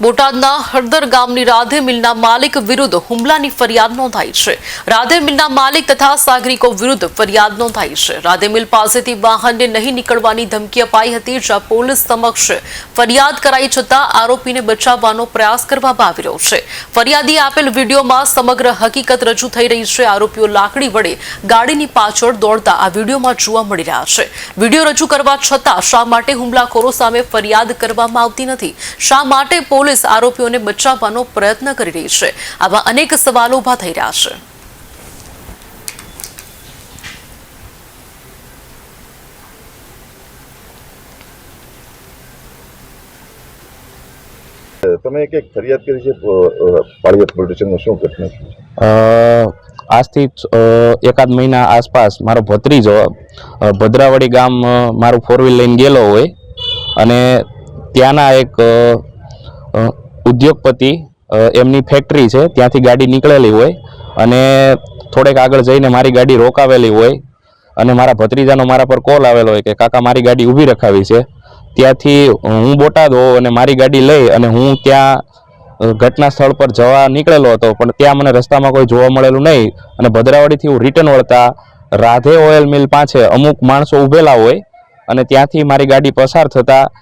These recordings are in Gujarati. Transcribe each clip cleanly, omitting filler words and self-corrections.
બોટાદના હળદર ગામની રાધે મિલના માલિક વિરુદ્ધ હુમલાની ફરિયાદ નોંધાઈ છે। રાધે મિલના માલિક તથા સાગરિકો વિરુદ્ધ ફરિયાદ નોંધાઈ છે। રાધે મિલ પાસેથી વાહનને નહીં નીકળવાની ધમકી અપાઈ હતી, જ્યાં પોલીસ સમક્ષ ફરિયાદ કરાઈ છતાં આરોપીને બચાવવાનો પ્રયાસ કરવામાં આવી રહ્યો છે। ફરિયાદીએ આપેલ વિડીયોમાં સમગ્ર હકીકત રજૂ થઈ રહી છે। આરોપીઓ લાકડી વડે ગાડીની પાછળ દોડતા આ વિડીયોમાં જોવા મળી રહ્યા છે। વિડીયો રજૂ કરવા છતાં શા માટે હુમલાખોરો સામે ફરિયાદ કરવામાં આવતી નથી? શા માટે પોલીસ આરોપીઓને બચાવવાનો પ્રયત્ન કરી રહી છે? આવા અનેક સવાલો ઉભા થઈ રહ્યા છે। તમે એક ફરિયાદ કરી છે પાળિયાદ પોલીસ સ્ટેશનમાં, શું ઘટના છે? આજથી એકાદ મહિના આસપાસ મારો ભત્રીજો ભદ્રાવડી ગામ મારું 4 વ્હીલ લઈને ગયેલો હોય અને ત્યાંના એક ઉદ્યોગપતિ એમની ફેક્ટરી છે, ત્યાંથી ગાડી નીકળેલી હોય અને થોડેક આગળ જઈને મારી ગાડી રોકાવેલી હોય અને મારા ભત્રીજાનો મારા પર કોલ આવેલો હોય કે કાકા મારી ગાડી ઊભી રખાવી છે। ત્યાંથી હું બોટાદ હોઉં અને મારી ગાડી લઈ અને હું ત્યાં ઘટના સ્થળ પર જવા નીકળેલો હતો, પણ ત્યાં મને રસ્તામાં કોઈ જોવા મળેલું નહીં અને ભદ્રાવડીથી હું રિટર્ન વળતા રાધે ઓઇલ મિલ પાસે અમુક માણસો ઊભેલા હોય અને ત્યાંથી મારી ગાડી પસાર થતાં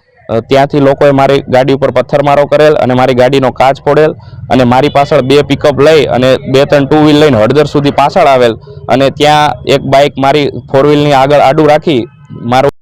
ત્યાંથી લોકોએ મારી ગાડી ઉપર પથ્થરમારો કરેલ અને મારી ગાડીનો કાચ ફોડેલ અને મારી પાછળ 2 પિકઅપ લઈ અને 2-3 2 વ્હીલ લઈને હળદર સુધી પાછળ આવેલ અને ત્યાં એક બાઇક મારી 4 વ્હીલની આગળ આડું રાખી મારું